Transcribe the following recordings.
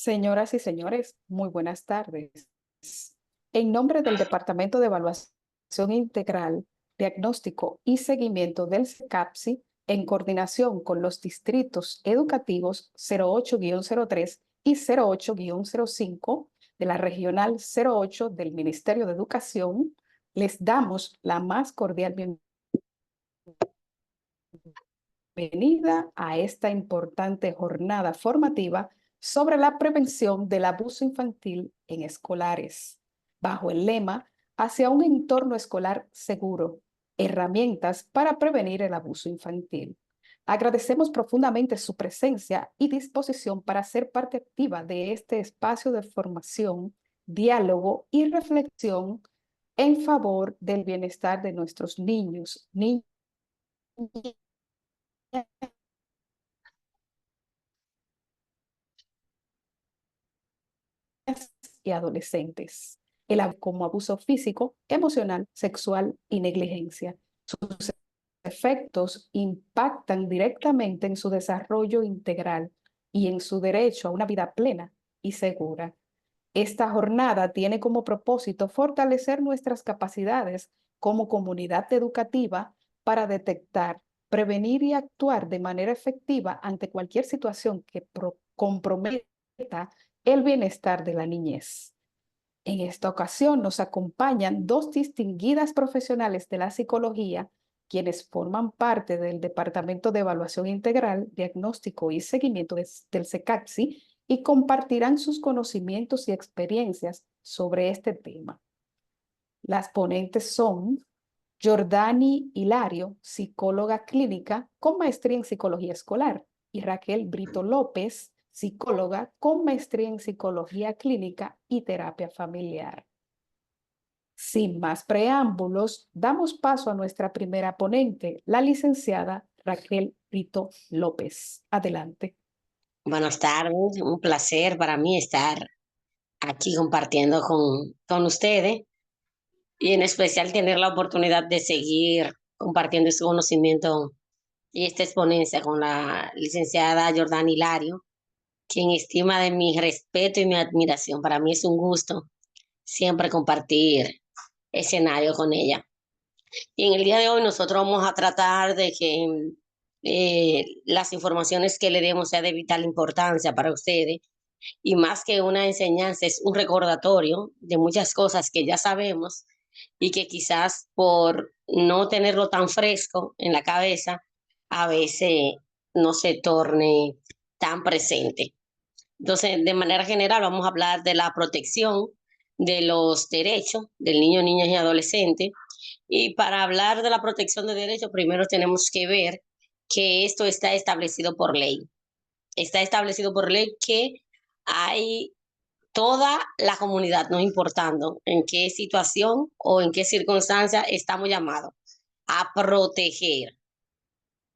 Señoras y señores, muy buenas tardes. En nombre del Departamento de Evaluación Integral, Diagnóstico y Seguimiento del CECAPSI, en coordinación con los distritos educativos 08-03 y 08-05 de la Regional 08 del Ministerio de Educación, les damos la más cordial bienvenida a esta importante jornada formativa sobre la prevención del abuso infantil en escolares, bajo el lema Hacia un entorno escolar seguro, herramientas para prevenir el abuso infantil. Agradecemos profundamente su presencia y disposición para ser parte activa de este espacio de formación, diálogo y reflexión en favor del bienestar de nuestros niños, niñas y adolescentes. Como abuso físico, emocional, sexual y negligencia. Sus efectos impactan directamente en su desarrollo integral y en su derecho a una vida plena y segura. Esta jornada tiene como propósito fortalecer nuestras capacidades como comunidad educativa para detectar, prevenir y actuar de manera efectiva ante cualquier situación que comprometa el bienestar de la niñez. En esta ocasión nos acompañan dos distinguidas profesionales de la psicología, quienes forman parte del Departamento de Evaluación Integral, Diagnóstico y Seguimiento del CECAPSI y compartirán sus conocimientos y experiencias sobre este tema. Las ponentes son Jordani Hilario, psicóloga clínica con maestría en psicología escolar, y Raquel Brito López, psicóloga con maestría en psicología clínica y terapia familiar. Sin más preámbulos, damos paso a nuestra primera ponente, la licenciada Raquel Brito López. Adelante. Buenas tardes, un placer para mí estar aquí compartiendo con ustedes y en especial tener la oportunidad de seguir compartiendo este conocimiento y esta exponencia con la licenciada Jordani Hilario, quien estima de mi respeto y mi admiración. Para mí es un gusto siempre compartir escenario con ella. Y en el día de hoy nosotros vamos a tratar de que las informaciones que le demos sea de vital importancia para ustedes y más que una enseñanza, es un recordatorio de muchas cosas que ya sabemos y que quizás por no tenerlo tan fresco en la cabeza, a veces no se torne tan presente. Entonces, de manera general, vamos a hablar de la protección de los derechos del niño, niñas y adolescentes. Y para hablar de la protección de derechos, primero tenemos que ver que esto está establecido por ley. Está establecido por ley que hay toda la comunidad, no importando en qué situación o en qué circunstancia estamos llamados a proteger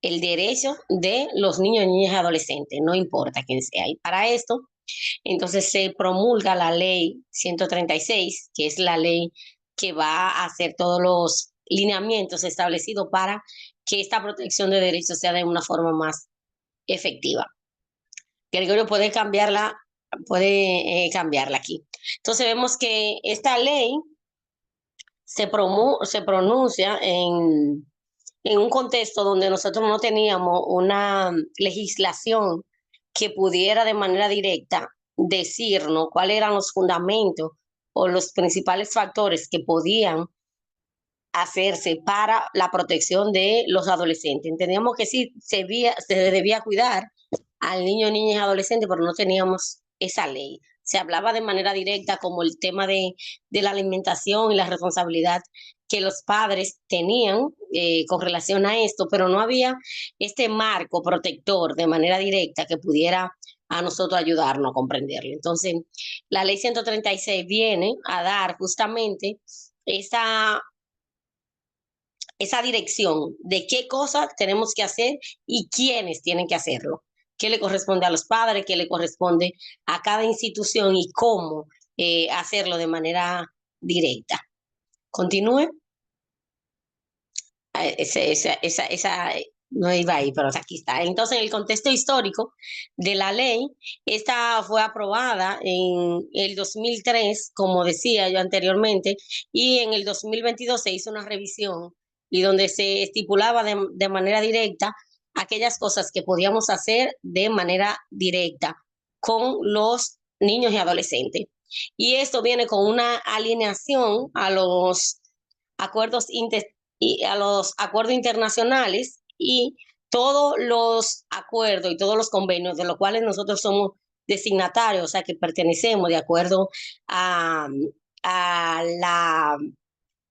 el derecho de los niños, niñas y adolescentes, no importa quién sea. Y para esto, entonces se promulga la ley 136, que es la ley que va a hacer todos los lineamientos establecidos para que esta protección de derechos sea de una forma más efectiva. Gregorio puede cambiarla aquí. Entonces vemos que esta ley se pronuncia en un contexto donde nosotros no teníamos una legislación que pudiera de manera directa decirnos cuáles eran los fundamentos o los principales factores que podían hacerse para la protección de los adolescentes. Entendíamos que sí se debía cuidar al niño, niña y adolescente, pero no teníamos esa ley. Se hablaba de manera directa como el tema de la alimentación y la responsabilidad que los padres tenían con relación a esto, pero no había este marco protector de manera directa que pudiera a nosotros ayudarnos a comprenderlo. Entonces, la ley 136 viene a dar justamente esa dirección de qué cosas tenemos que hacer y quiénes tienen que hacerlo. Qué le corresponde a los padres, qué le corresponde a cada institución y cómo hacerlo de manera directa. Continúe. no iba ahí, pero aquí está. Entonces, en el contexto histórico de la ley, esta fue aprobada en el 2003, como decía yo anteriormente, y en el 2022 se hizo una revisión y donde se estipulaba de manera directa aquellas cosas que podíamos hacer de manera directa con los niños y adolescentes. Y esto viene con una alineación a los a los acuerdos internacionales y todos los acuerdos y todos los convenios de los cuales nosotros somos designatarios, o sea, que pertenecemos de acuerdo a, a la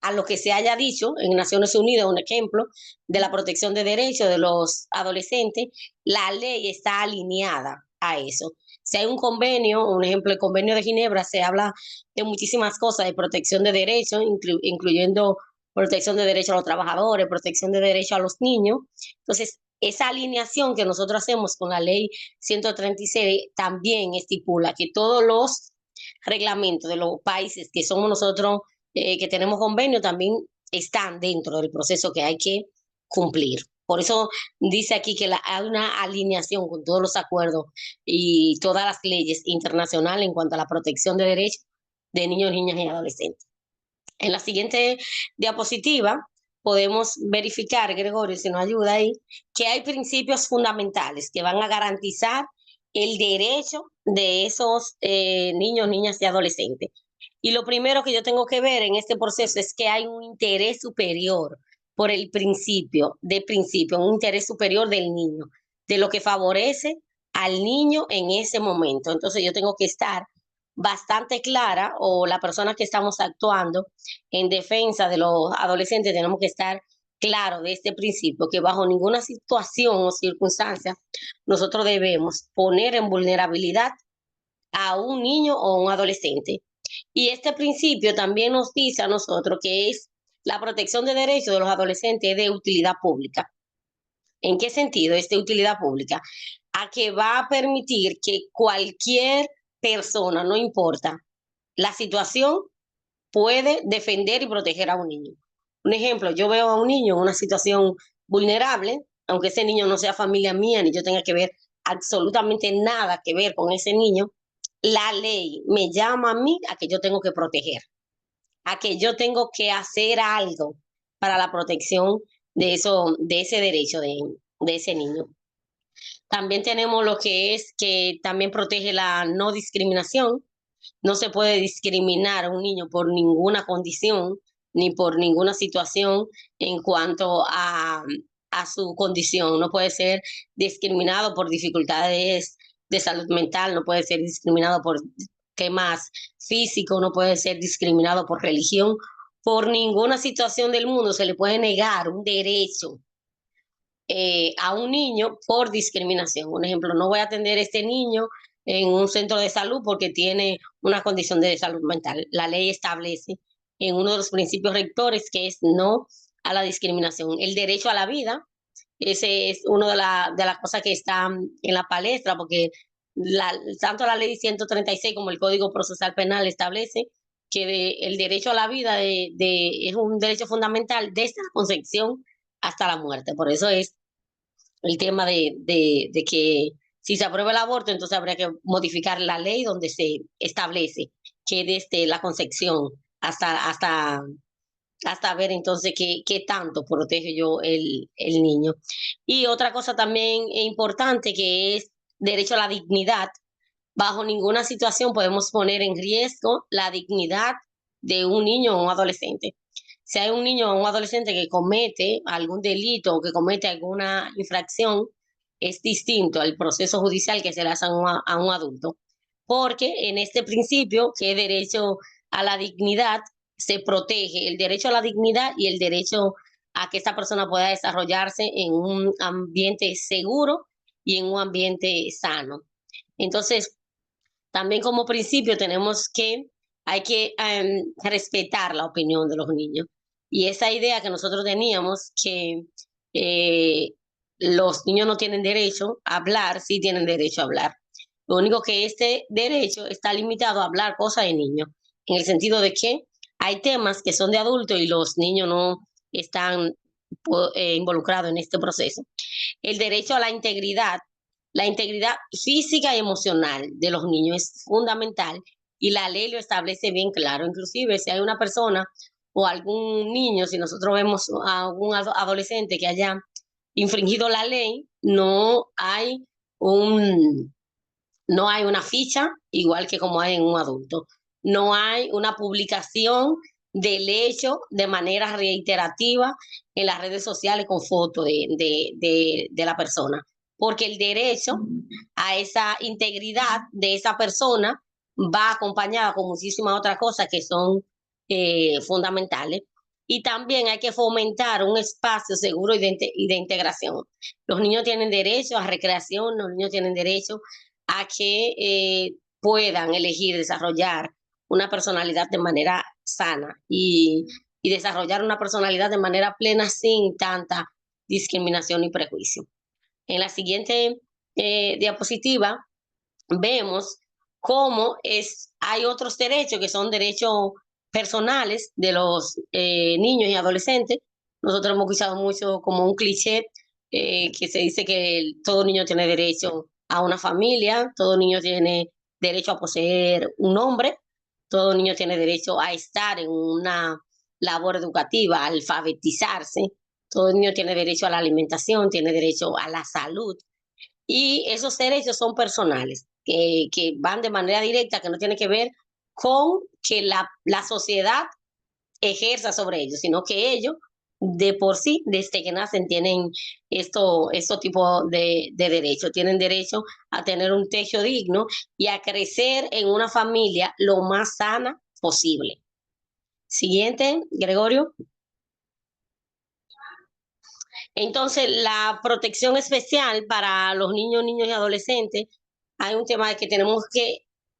a lo que se haya dicho en Naciones Unidas, un ejemplo de la protección de derechos de los adolescentes, la ley está alineada a eso. Si hay un convenio, un ejemplo, el convenio de Ginebra, se habla de muchísimas cosas, de protección de derechos, incluyendo protección de derechos a los trabajadores, protección de derechos a los niños. Entonces, esa alineación que nosotros hacemos con la ley 136 también estipula que todos los reglamentos de los países que somos nosotros que tenemos convenio también están dentro del proceso que hay que cumplir. Por eso dice aquí que hay una alineación con todos los acuerdos y todas las leyes internacionales en cuanto a la protección de derechos de niños, niñas y adolescentes. En la siguiente diapositiva podemos verificar, Gregorio, si nos ayuda ahí, que hay principios fundamentales que van a garantizar el derecho de esos niños, niñas y adolescentes. Y lo primero que yo tengo que ver en este proceso es que hay un interés superior por el principio, un interés superior del niño, de lo que favorece al niño en ese momento. Entonces yo tengo que estar bastante clara, o la persona que estamos actuando en defensa de los adolescentes tenemos que estar claro de este principio, que bajo ninguna situación o circunstancia nosotros debemos poner en vulnerabilidad a un niño o un adolescente. Y este principio también nos dice a nosotros que es la protección de derechos de los adolescentes de utilidad pública. ¿En qué sentido es de utilidad pública? A que va a permitir que cualquier persona, no importa la situación, puede defender y proteger a un niño. Un ejemplo, yo veo a un niño en una situación vulnerable, aunque ese niño no sea familia mía, ni yo tenga que ver absolutamente nada que ver con ese niño, la ley me llama a mí a que yo tengo que proteger, a que yo tengo que hacer algo para la protección de eso, de ese derecho de ese niño. También tenemos lo que es que también protege la no discriminación. No se puede discriminar a un niño por ninguna condición ni por ninguna situación en cuanto a su condición. No puede ser discriminado por dificultades de salud mental, no puede ser discriminado por temas físicos, no puede ser discriminado por religión. Por ninguna situación del mundo se le puede negar un derecho a un niño por discriminación. Un ejemplo, no voy a atender a este niño en un centro de salud porque tiene una condición de salud mental. La ley establece en uno de los principios rectores que es no a la discriminación. El derecho a la vida, ese es una de las cosas que están en la palestra, porque tanto la ley 136 como el Código Procesal Penal establece que el derecho a la vida es un derecho fundamental desde la concepción hasta la muerte. Por eso es el tema de que si se aprueba el aborto, entonces habría que modificar la ley donde se establece que desde la concepción hasta ver entonces qué tanto protege yo el niño. Y otra cosa también importante que es derecho a la dignidad. Bajo ninguna situación podemos poner en riesgo la dignidad de un niño o un adolescente. Si hay un niño o un adolescente que comete algún delito o que comete alguna infracción, es distinto al proceso judicial que se le hace a un adulto. Porque en este principio, que es derecho a la dignidad, se protege el derecho a la dignidad y el derecho a que esta persona pueda desarrollarse en un ambiente seguro y en un ambiente sano. Entonces, también como principio tenemos hay que respetar la opinión de los niños. Y esa idea que nosotros teníamos que eh, los niños no tienen derecho a hablar, sí tienen derecho a hablar. Lo único que este derecho está limitado a hablar cosas de niños, en el sentido de que hay temas que son de adultos y los niños no están involucrados en este proceso. El derecho a la integridad física y emocional de los niños es fundamental y la ley lo establece bien claro. Inclusive si hay una persona o algún niño, si nosotros vemos a algún adolescente que haya infringido la ley, no hay una ficha, igual que como hay en un adulto. No hay una publicación del hecho de manera reiterativa en las redes sociales con fotos de la persona, porque el derecho a esa integridad de esa persona va acompañada con muchísimas otras cosas que son fundamentales. Y también hay que fomentar un espacio seguro y de integración. Los niños tienen derecho a recreación, los niños tienen derecho a que puedan elegir desarrollar una personalidad de manera sana y desarrollar una personalidad de manera plena sin tanta discriminación y prejuicio. En la siguiente diapositiva vemos hay otros derechos que son derechos personales de los niños y adolescentes. Nosotros hemos escuchado mucho como un cliché que se dice que todo niño tiene derecho a una familia, todo niño tiene derecho a poseer un nombre, todo niño tiene derecho a estar en una labor educativa, a alfabetizarse, todo niño tiene derecho a la alimentación, tiene derecho a la salud. Y esos derechos son personales, que van de manera directa, que no tiene que ver con que la sociedad ejerza sobre ellos, sino que ellos de por sí, desde que nacen, tienen estos tipos de derechos. Tienen derecho a tener un techo digno y a crecer en una familia lo más sana posible. Siguiente, Gregorio. Entonces, la protección especial para los niños y adolescentes, hay un tema de que tenemos que,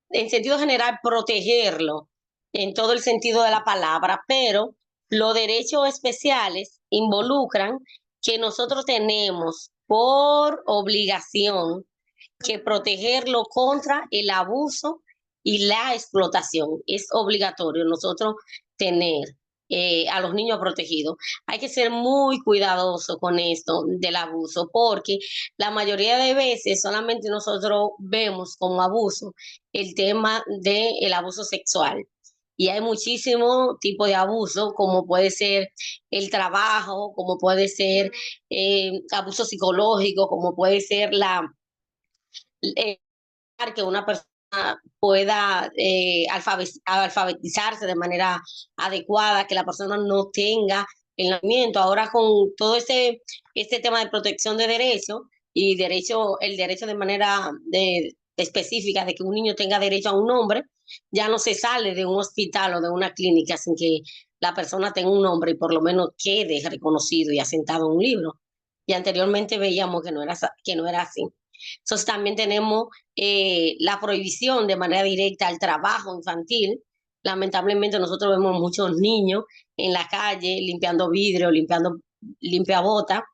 en sentido general, protegerlo en todo el sentido de la palabra, pero los derechos especiales involucran que nosotros tenemos por obligación que protegerlo contra el abuso y la explotación. Es obligatorio nosotros tener a los niños protegidos. Hay que ser muy cuidadoso con esto del abuso, porque la mayoría de veces solamente nosotros vemos como abuso el tema del abuso sexual. Y hay muchísimo tipo de abuso, como puede ser el trabajo, como puede ser abuso psicológico, como puede ser eh, que una persona pueda alfabetizarse de manera adecuada, que la persona no tenga el nacimiento. Ahora con todo este tema de protección de derechos y el derecho de manera específica de que un niño tenga derecho a un nombre, ya no se sale de un hospital o de una clínica sin que la persona tenga un nombre y por lo menos quede reconocido y asentado en un libro. Y anteriormente veíamos que no era así. Entonces también tenemos la prohibición de manera directa al trabajo infantil. Lamentablemente nosotros vemos muchos niños en la calle limpiando vidrio, limpiabota,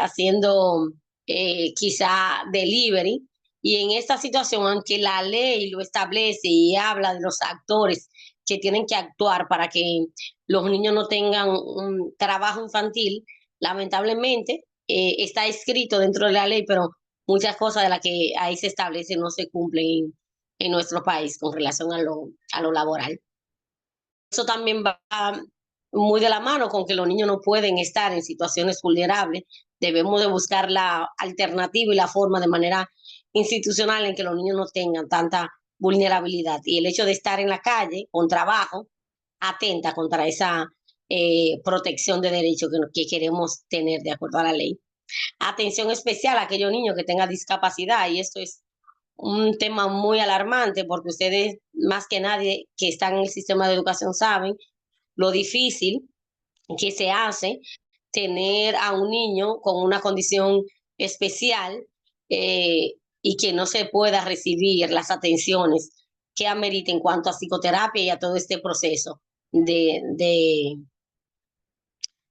haciendo quizá delivery. Y en esta situación, aunque la ley lo establece y habla de los actores que tienen que actuar para que los niños no tengan un trabajo infantil, lamentablemente está escrito dentro de la ley, pero muchas cosas de las que ahí se establece no se cumplen en nuestro país con relación a lo laboral. Eso también va muy de la mano con que los niños no pueden estar en situaciones vulnerables. Debemos de buscar la alternativa y la forma de manera institucional en que los niños no tengan tanta vulnerabilidad. Y el hecho de estar en la calle con trabajo atenta contra esa protección de derechos que queremos tener de acuerdo a la ley. Atención especial a aquellos niños que tengan discapacidad, y esto es un tema muy alarmante porque ustedes más que nadie que están en el sistema de educación saben lo difícil que se hace tener a un niño con una condición especial y que no se pueda recibir las atenciones que amerita en cuanto a psicoterapia y a todo este proceso de, de,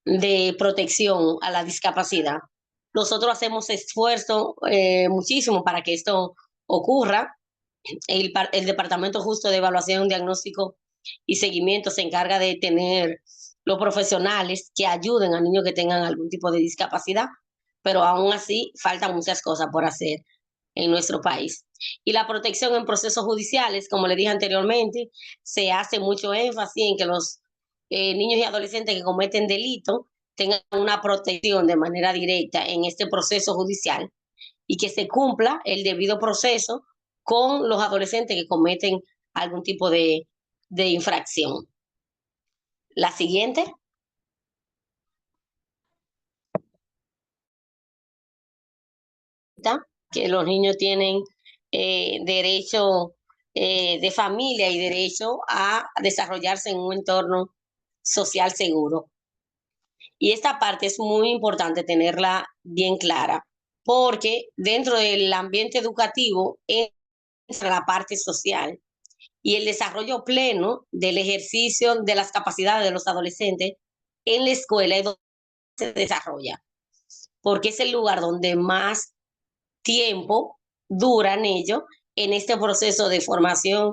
de protección a la discapacidad. Nosotros hacemos esfuerzo muchísimo para que esto ocurra. El Departamento Justo de Evaluación, Diagnóstico y Seguimiento se encarga de tener los profesionales que ayuden a niños que tengan algún tipo de discapacidad, pero aún así faltan muchas cosas por hacer en nuestro país. Y la protección en procesos judiciales, como le dije anteriormente, se hace mucho énfasis en que los niños y adolescentes que cometen delitos tengan una protección de manera directa en este proceso judicial y que se cumpla el debido proceso con los adolescentes que cometen algún tipo de infracción. La siguiente. Que los niños tienen derecho de familia y derecho a desarrollarse en un entorno social seguro. Y esta parte es muy importante tenerla bien clara, porque dentro del ambiente educativo entra la parte social y el desarrollo pleno del ejercicio de las capacidades de los adolescentes en la escuela es donde se desarrolla, porque es el lugar donde más tiempo duran ellos en este proceso de formación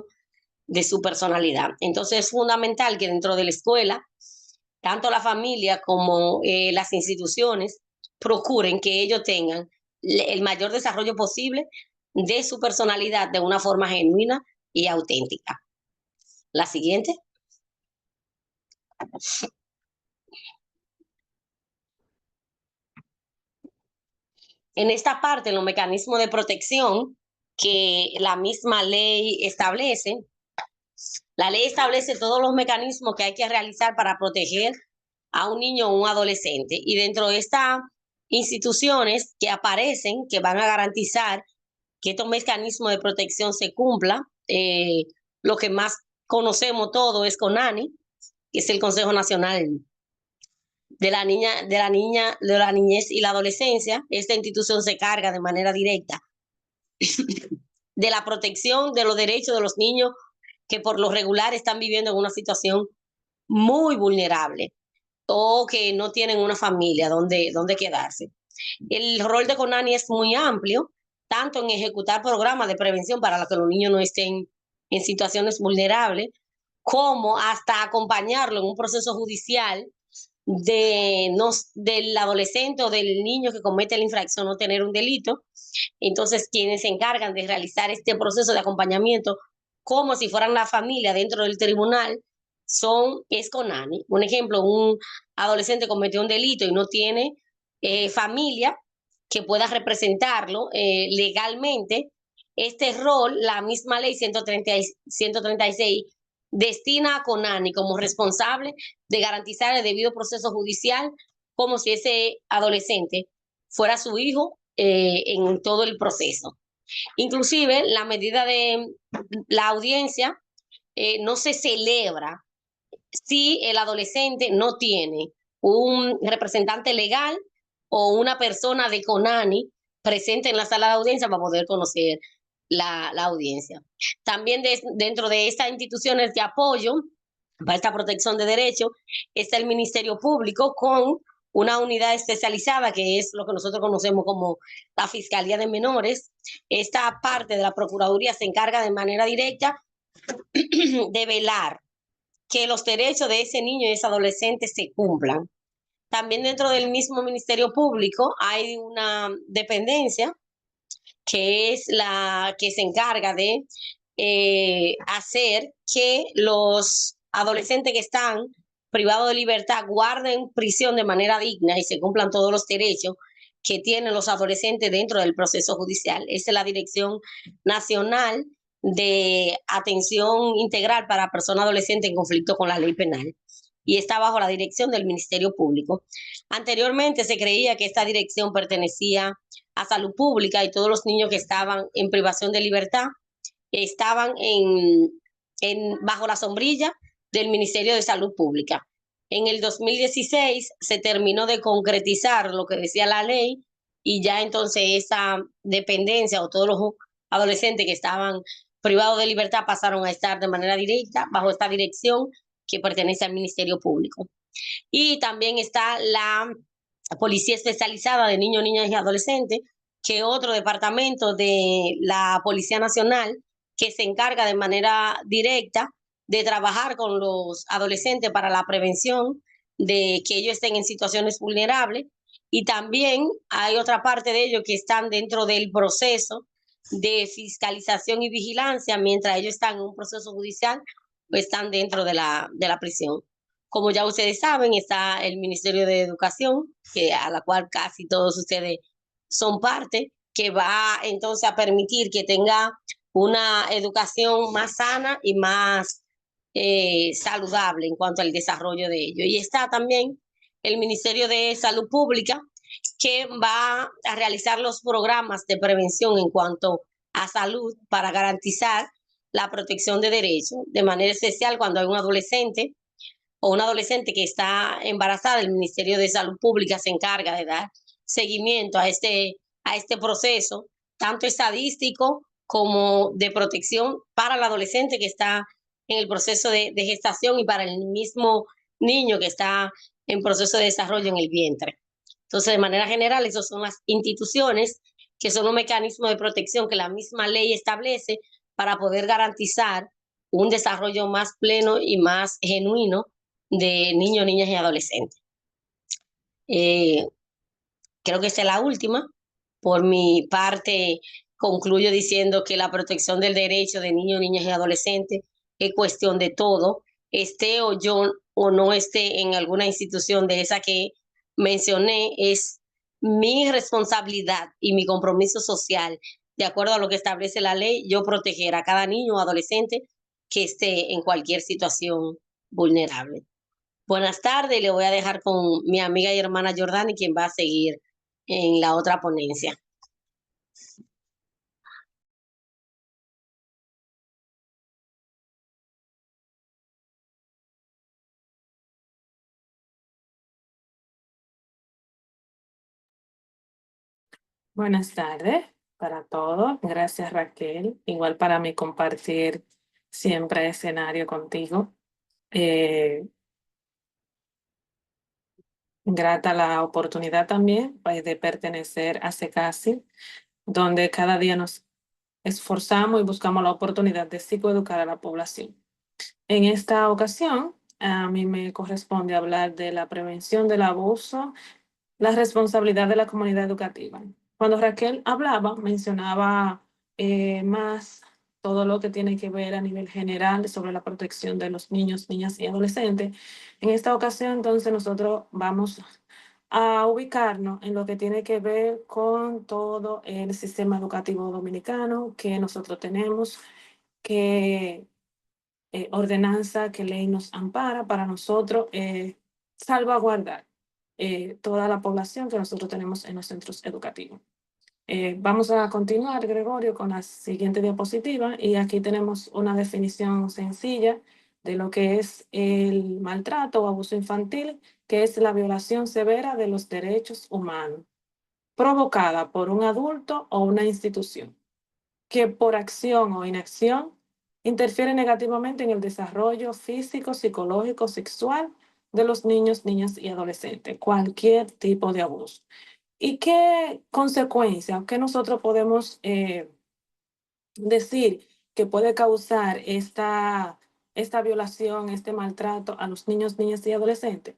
de su personalidad. Entonces es fundamental que dentro de la escuela, tanto la familia como las instituciones procuren que ellos tengan el mayor desarrollo posible de su personalidad de una forma genuina y auténtica. La siguiente. En esta parte, en los mecanismos de protección que la misma ley establece, la ley establece todos los mecanismos que hay que realizar para proteger a un niño o un adolescente. Y dentro de estas instituciones que aparecen, que van a garantizar que estos mecanismos de protección se cumplan, lo que más conocemos todo es CONANI, que es el Consejo Nacional de la Niñez y la Adolescencia. Esta institución se carga de manera directa de la protección de los derechos de los niños que por lo regular están viviendo en una situación muy vulnerable o que no tienen una familia donde quedarse. El rol de CONANI es muy amplio, tanto en ejecutar programas de prevención para que los niños no estén en situaciones vulnerables, como hasta acompañarlo en un proceso judicial del adolescente o del niño que comete la infracción o tener un delito. Entonces, quienes se encargan de realizar este proceso de acompañamiento como si fueran la familia dentro del tribunal es CONANI. Un ejemplo, un adolescente cometió un delito y no tiene familia que pueda representarlo legalmente. Este rol, la misma ley 136 destina a CONANI como responsable de garantizar el debido proceso judicial, como si ese adolescente fuera su hijo en todo el proceso. Inclusive la medida de la audiencia no se celebra si el adolescente no tiene un representante legal o una persona de CONANI presente en la sala de audiencia para poder conocer la audiencia. También dentro de estas instituciones de apoyo para esta protección de derechos está el Ministerio Público con una unidad especializada que es lo que nosotros conocemos como la Fiscalía de Menores. Esta parte de la Procuraduría se encarga de manera directa de velar que los derechos de ese niño y ese adolescente se cumplan. También dentro del mismo Ministerio Público hay una dependencia que es la que se encarga de hacer que los adolescentes que están privados de libertad guarden prisión de manera digna y se cumplan todos los derechos que tienen los adolescentes dentro del proceso judicial. Esa es la Dirección Nacional de Atención Integral para Personas Adolescentes en Conflicto con la Ley Penal y está bajo la dirección del Ministerio Público. Anteriormente se creía que esta dirección pertenecía a Salud Pública y todos los niños que estaban en privación de libertad estaban bajo la sombrilla del Ministerio de Salud Pública. En el 2016 se terminó de concretizar lo que decía la ley y ya entonces esa dependencia o todos los adolescentes que estaban privados de libertad pasaron a estar de manera directa bajo esta dirección que pertenece al Ministerio Público. Y también está la Policía Especializada de Niños, Niñas y Adolescentes, que es otro departamento de la Policía Nacional que se encarga de manera directa de trabajar con los adolescentes para la prevención de que ellos estén en situaciones vulnerables. Y también hay otra parte de ellos que están dentro del proceso de fiscalización y vigilancia, mientras ellos están en un proceso judicial, pues están dentro de la prisión. Como ya ustedes saben, está el Ministerio de Educación, a la cual casi todos ustedes son parte, que va entonces a permitir que tenga una educación más sana y más saludable en cuanto al desarrollo de ellos. Y está también el Ministerio de Salud Pública, que va a realizar los programas de prevención en cuanto a salud para garantizar la protección de derechos, de manera especial cuando hay un adolescente o una adolescente que está embarazada. El Ministerio de Salud Pública se encarga de dar seguimiento a este proceso, tanto estadístico como de protección para el adolescente que está en el proceso de gestación y para el mismo niño que está en proceso de desarrollo en el vientre. Entonces, de manera general, esas son las instituciones que son un mecanismo de protección que la misma ley establece para poder garantizar un desarrollo más pleno y más genuino de niños, niñas y adolescentes. Eh, Creo que esta es la última. Por mi parte, concluyo diciendo que la protección del derecho de niños, niñas y adolescentes es cuestión de todo, esté o yo o no esté en alguna institución de esa que mencioné, es mi responsabilidad y mi compromiso social, de acuerdo a lo que establece la ley, yo proteger a cada niño o adolescente que esté en cualquier situación vulnerable. Buenas tardes, le voy a dejar con mi amiga y hermana Jordani, quien va a seguir en la otra ponencia. Buenas tardes para todos. Gracias, Raquel. Igual para mí compartir siempre escenario contigo. Eh, Grata la oportunidad también pues, de pertenecer a CECASI, donde cada día nos esforzamos y buscamos la oportunidad de psicoeducar a la población. En esta ocasión, a mí me corresponde hablar de la prevención del abuso, la responsabilidad de la comunidad educativa. Cuando Raquel hablaba, mencionaba más todo lo que tiene que ver a nivel general sobre la protección de los niños, niñas y adolescentes. En esta ocasión, entonces, nosotros vamos a ubicarnos en lo que tiene que ver con todo el sistema educativo dominicano que nosotros tenemos, que ordenanza, que ley nos ampara para nosotros salvaguardar toda la población que nosotros tenemos en los centros educativos. Vamos a continuar, Gregorio, con la siguiente diapositiva y aquí tenemos una definición sencilla de lo que es el maltrato o abuso infantil, que es la violación severa de los derechos humanos provocada por un adulto o una institución que por acción o inacción interfiere negativamente en el desarrollo físico, psicológico, sexual de los niños, niñas y adolescentes, cualquier tipo de abuso. ¿Y qué consecuencias, qué nosotros podemos decir que puede causar esta violación, este maltrato a los niños, niñas y adolescentes?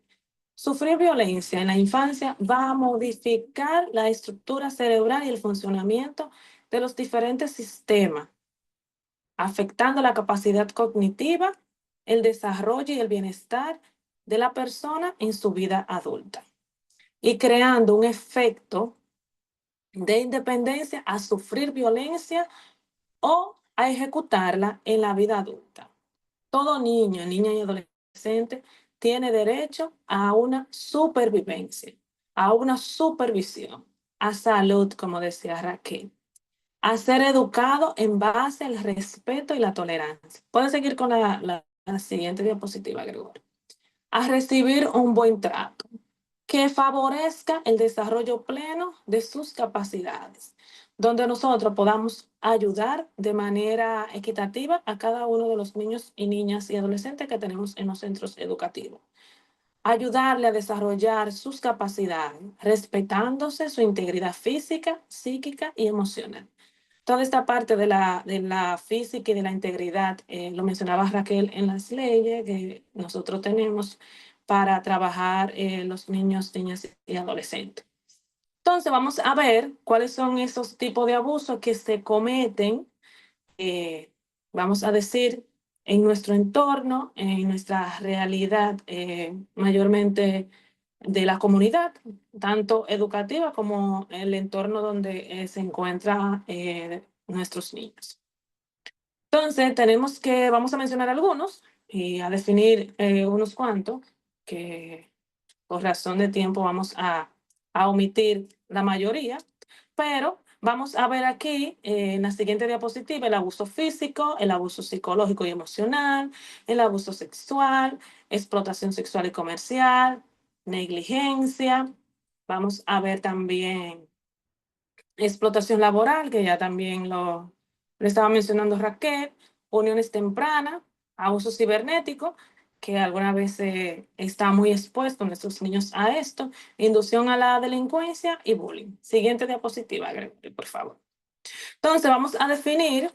Sufrir violencia en la infancia va a modificar la estructura cerebral y el funcionamiento de los diferentes sistemas, afectando la capacidad cognitiva, el desarrollo y el bienestar de la persona en su vida adulta y creando un efecto de independencia a sufrir violencia o a ejecutarla en la vida adulta. Todo niño, niña y adolescente tiene derecho a una supervivencia, a una supervisión, a salud, como decía Raquel, a ser educado en base al respeto y la tolerancia. Pueden seguir con la siguiente diapositiva, Gregorio. A recibir un buen trato que favorezca el desarrollo pleno de sus capacidades, donde nosotros podamos ayudar de manera equitativa a cada uno de los niños y niñas y adolescentes que tenemos en los centros educativos. Ayudarle a desarrollar sus capacidades, respetándose su integridad física, psíquica y emocional. Toda esta parte de la física y de la integridad, lo mencionaba Raquel en las leyes que nosotros tenemos para trabajar los niños, niñas y adolescentes. Entonces vamos a ver cuáles son esos tipos de abusos que se cometen, vamos a decir, en nuestro entorno, en nuestra realidad, mayormente de la comunidad, tanto educativa como el entorno donde se encuentran nuestros niños. Entonces, vamos a mencionar algunos y a definir unos cuantos, que por razón de tiempo vamos a omitir la mayoría, pero vamos a ver aquí en la siguiente diapositiva el abuso físico, el abuso psicológico y emocional, el abuso sexual, explotación sexual y comercial, negligencia. Vamos a ver también explotación laboral, que ya también lo estaba mencionando Raquel, uniones tempranas, abuso cibernético, que alguna vez está muy expuesto nuestros niños a esto, inducción a la delincuencia y bullying. Siguiente diapositiva, Gregory, por favor. Entonces, vamos a definir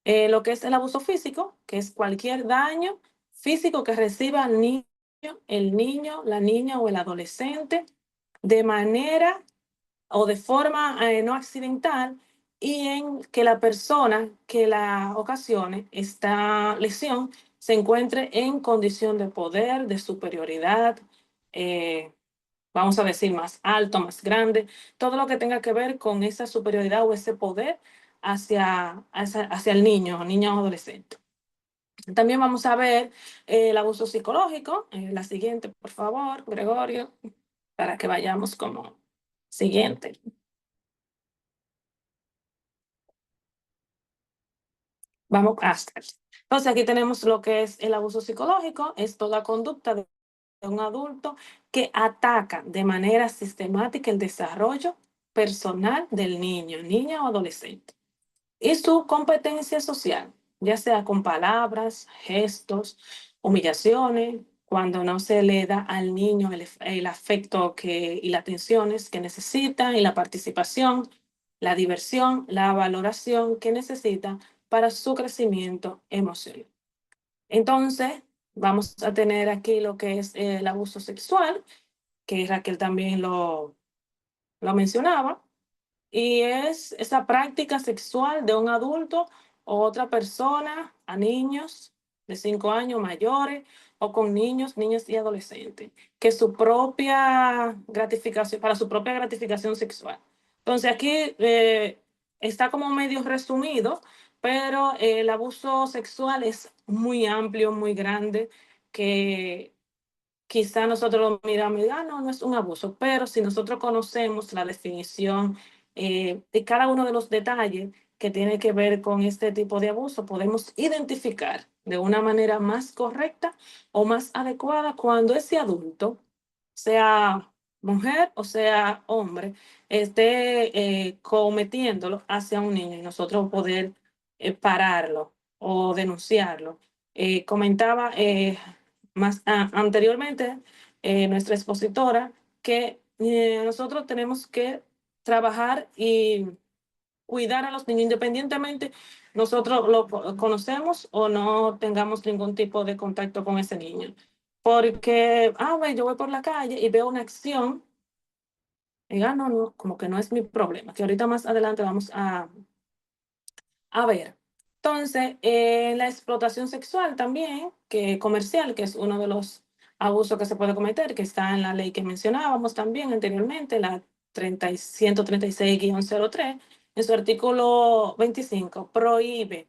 lo que es el abuso físico, que es cualquier daño físico que reciba el niño, la niña o el adolescente de manera o de forma no accidental, y en que la persona que la ocasione esta lesión se encuentre en condición de poder, de superioridad, eh, vamos a decir más alto, más grande, todo lo que tenga que ver con esa superioridad o ese poder hacia el niño o niña o adolescente. También vamos a ver el abuso psicológico. La siguiente, por favor, Gregorio, para que vayamos como siguiente. Vamos a hacer. Entonces aquí tenemos lo que es el abuso psicológico, es toda conducta de un adulto que ataca de manera sistemática el desarrollo personal del niño, niña o adolescente y su competencia social, ya sea con palabras, gestos, humillaciones, cuando no se le da al niño el afecto y las atenciones que necesita y la participación, la diversión, la valoración que necesita para su crecimiento emocional. Entonces, vamos a tener aquí lo que es el abuso sexual, que Raquel también lo mencionaba, y es esa práctica sexual de un adulto o otra persona a niños de 5 años mayores o con niños, niñas y adolescentes, que para su propia gratificación sexual. Entonces aquí está como medio resumido, pero el abuso sexual es muy amplio, muy grande, que quizá nosotros lo miramos y no, no es un abuso, pero si nosotros conocemos la definición de cada uno de los detalles que tiene que ver con este tipo de abuso, podemos identificar de una manera más correcta o más adecuada cuando ese adulto, sea mujer o sea hombre, esté cometiéndolo hacia un niño y nosotros poder pararlo o denunciarlo. Comentaba anteriormente nuestra expositora que nosotros tenemos que trabajar y cuidar a los niños independientemente nosotros lo conocemos o no tengamos ningún tipo de contacto con ese niño. Porque, bueno, yo voy por la calle y veo una acción y no, no, como que no es mi problema, que ahorita más adelante vamos a ver. Entonces, la explotación sexual también, que comercial, que es uno de los abusos que se puede cometer, que está en la ley que mencionábamos también anteriormente, la 136-03, en su artículo 25, prohíbe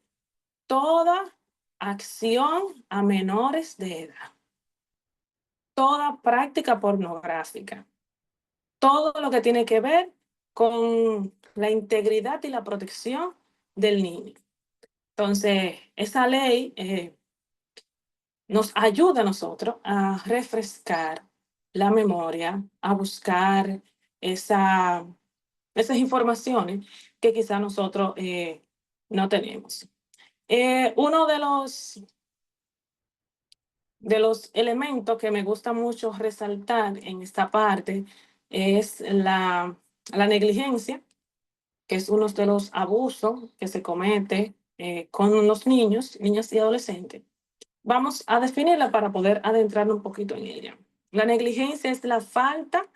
toda acción a menores de edad, toda práctica pornográfica, todo lo que tiene que ver con la integridad y la protección del niño. Entonces, esa ley nos ayuda a nosotros a refrescar la memoria, a buscar esas informaciones que quizá nosotros no tenemos. Uno de los elementos que me gusta mucho resaltar en esta parte es la negligencia, que es uno de los abusos que se comete con los niños, niñas y adolescentes. Vamos a definirla para poder adentrarnos un poquito en ella. La negligencia es la falta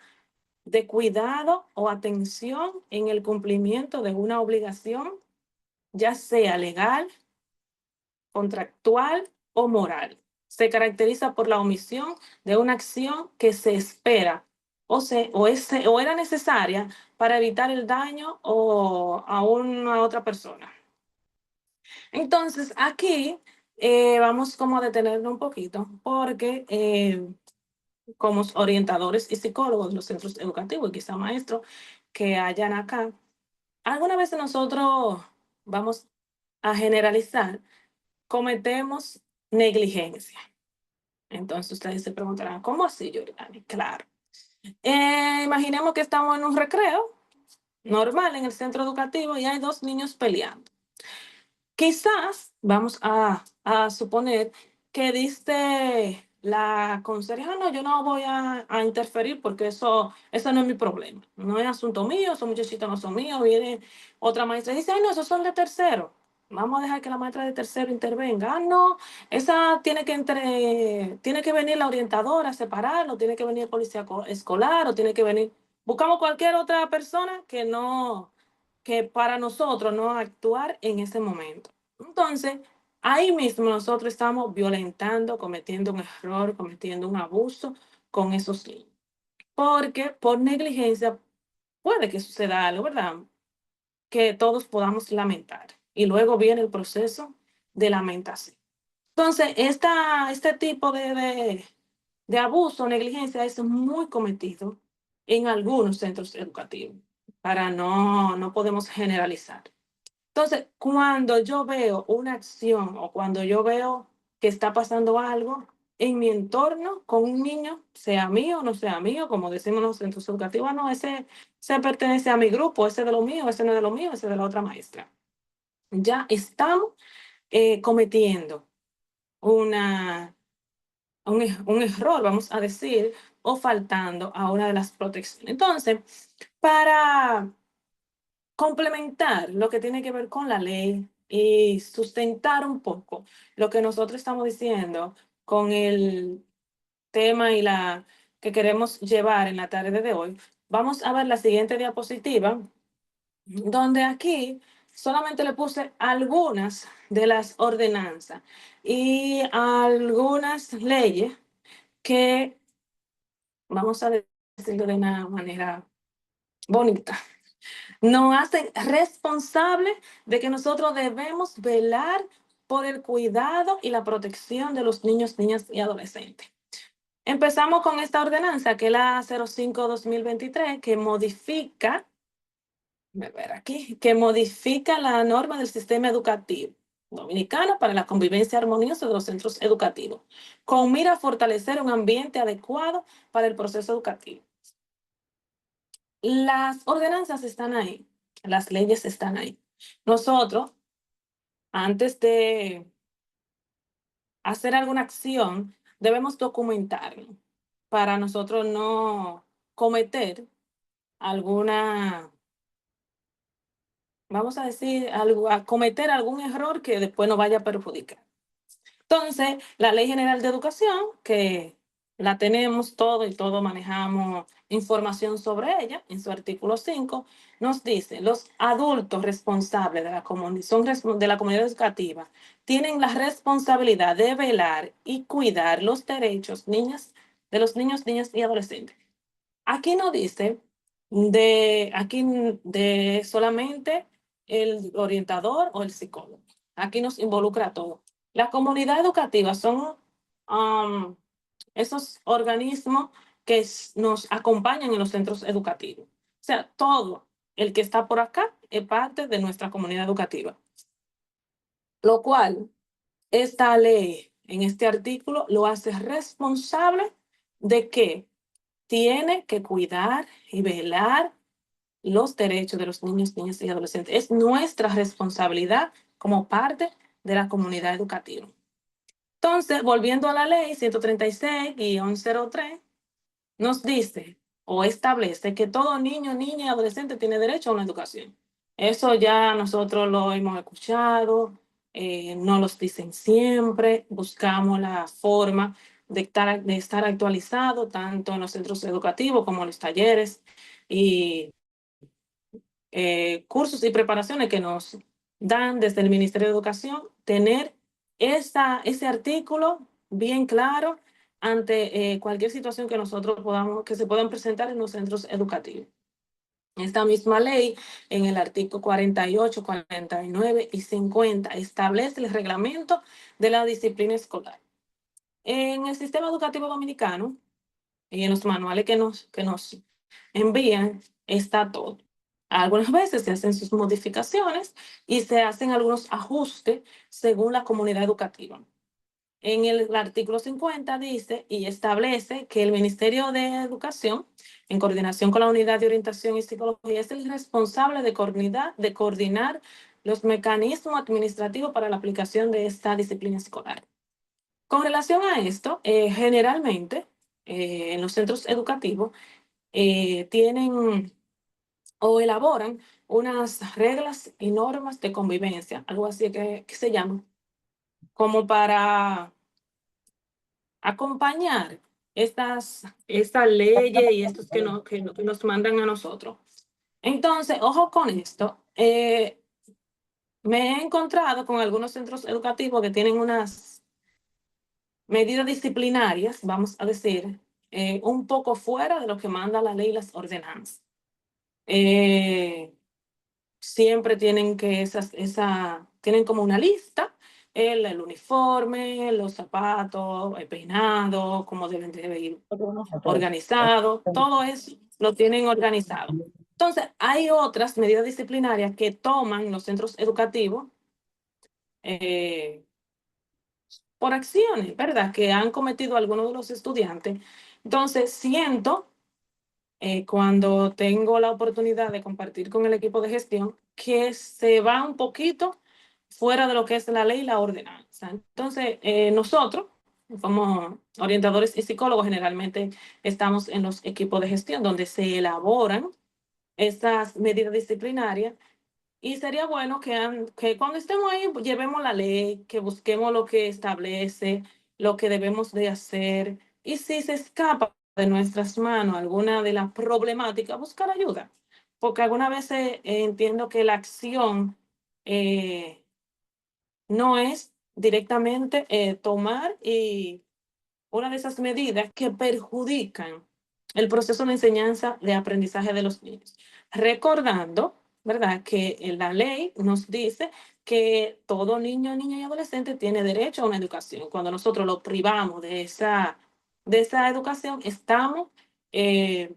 de cuidado o atención en el cumplimiento de una obligación, ya sea legal, contractual o moral. Se caracteriza por la omisión de una acción que se espera o era necesaria para evitar el daño o a una otra persona. Entonces, aquí vamos como a detenernos un poquito porque como orientadores y psicólogos de los centros educativos y quizá maestros que hayan acá, alguna vez nosotros vamos a generalizar, cometemos negligencia. Entonces ustedes se preguntarán, ¿cómo así, Yoriani? Claro. Imaginemos que estamos en un recreo normal en el centro educativo y hay dos niños peleando. Quizás vamos a suponer que dice la consejera, no, yo no voy a interferir porque eso no es mi problema. No es asunto mío, esos muchachitos no son míos. Viene otra maestra y dice, ay, no, esos son de tercero. Vamos a dejar que la maestra de tercero intervenga. Ah, no, esa tiene que venir la orientadora a separarlo, tiene que venir el policía escolar o tiene que venir. Buscamos cualquier otra persona que para nosotros no actuar en ese momento. Entonces, ahí mismo nosotros estamos violentando, cometiendo un error, cometiendo un abuso con esos niños. Porque por negligencia puede que suceda algo, ¿verdad? Que todos podamos lamentar. Y luego viene el proceso de lamentación. Entonces, este tipo de abuso o negligencia es muy cometido en algunos centros educativos, para no podemos generalizar. Entonces, cuando yo veo una acción o cuando yo veo que está pasando algo en mi entorno con un niño, sea mío o no sea mío, como decimos en los centros educativos, no, ese se pertenece a mi grupo, ese de lo mío, ese no es de lo mío, ese de la otra maestra. Ya estamos cometiendo un error, vamos a decir, o faltando a una de las protecciones. Entonces, para complementar lo que tiene que ver con la ley y sustentar un poco lo que nosotros estamos diciendo con el tema y la que queremos llevar en la tarde de hoy, vamos a ver la siguiente diapositiva, donde aquí solamente le puse algunas de las ordenanzas y algunas leyes que vamos a decirlo de una manera bonita, nos hacen responsables de que nosotros debemos velar por el cuidado y la protección de los niños, niñas y adolescentes. Empezamos con esta ordenanza, que es la 05-2023, que modifica, que modifica la norma del sistema educativo dominicano para la convivencia armoniosa de los centros educativos, con mira a fortalecer un ambiente adecuado para el proceso educativo. Las ordenanzas están ahí, las leyes están ahí. Nosotros, antes de hacer alguna acción, debemos documentarlo para nosotros no cometer alguna, vamos a decir, a cometer algún error que después nos vaya a perjudicar. Entonces, la Ley General de Educación, que la tenemos todo y todo manejamos información sobre ella, en su artículo 5, nos dice, los adultos responsables de de la comunidad educativa tienen la responsabilidad de velar y cuidar los derechos de los niños, niñas y adolescentes. Aquí no dice aquí de solamente el orientador o el psicólogo. Aquí nos involucra a todos. La comunidad educativa son esos organismos que nos acompañan en los centros educativos. O sea, todo el que está por acá es parte de nuestra comunidad educativa. Lo cual, esta ley en este artículo lo hace responsable de que tiene que cuidar y velar los derechos de los niños, niñas y adolescentes. Es nuestra responsabilidad como parte de la comunidad educativa. Entonces, volviendo a la ley 136-03, nos dice o establece que todo niño, niña y adolescente tiene derecho a una educación. Eso ya nosotros lo hemos escuchado, no los dicen siempre, buscamos la forma de estar actualizado tanto en los centros educativos como en los talleres y cursos y preparaciones que nos dan desde el Ministerio de Educación, tener ese artículo bien claro ante cualquier situación que nosotros que se puedan presentar en los centros educativos. Esta misma ley, en el artículo 48, 49 y 50, establece el reglamento de la disciplina escolar. En el sistema educativo dominicano y en los manuales que nos envían, está todo. Algunas veces se hacen sus modificaciones y se hacen algunos ajustes según la comunidad educativa. En el artículo 50 dice y establece que el Ministerio de Educación, en coordinación con la Unidad de Orientación y Psicología, es el responsable de coordinar los mecanismos administrativos para la aplicación de esta disciplina escolar. Con relación a esto, generalmente en los centros educativos tienen o elaboran unas reglas y normas de convivencia, algo así que se llama, como para acompañar estas leyes y estos que nos mandan a nosotros. Entonces, ojo con esto. Me he encontrado con algunos centros educativos que tienen unas medidas disciplinarias, vamos a decir, un poco fuera de lo que manda la ley y las ordenanzas. Siempre tienen tienen como una lista, el uniforme, los zapatos, el peinado, cómo deben de ir organizado, todo eso lo tienen organizado. Entonces, hay otras medidas disciplinarias que toman los centros educativos por acciones, ¿verdad?, que han cometido algunos de los estudiantes. Entonces, siento, cuando tengo la oportunidad de compartir con el equipo de gestión, que se va un poquito fuera de lo que es la ley y la ordenanza. Entonces, nosotros, como orientadores y psicólogos, generalmente estamos en los equipos de gestión donde se elaboran estas medidas disciplinarias y sería bueno que cuando estemos ahí pues, llevemos la ley, que busquemos lo que establece, lo que debemos de hacer y si se escapa de nuestras manos alguna de las problemáticas, buscar ayuda. Porque algunas veces entiendo que la acción no es directamente tomar una de esas medidas que perjudican el proceso de enseñanza de aprendizaje de los niños. Recordando, ¿verdad?, que la ley nos dice que todo niño, niña y adolescente tiene derecho a una educación. Cuando nosotros lo privamos de esa educación, estamos eh,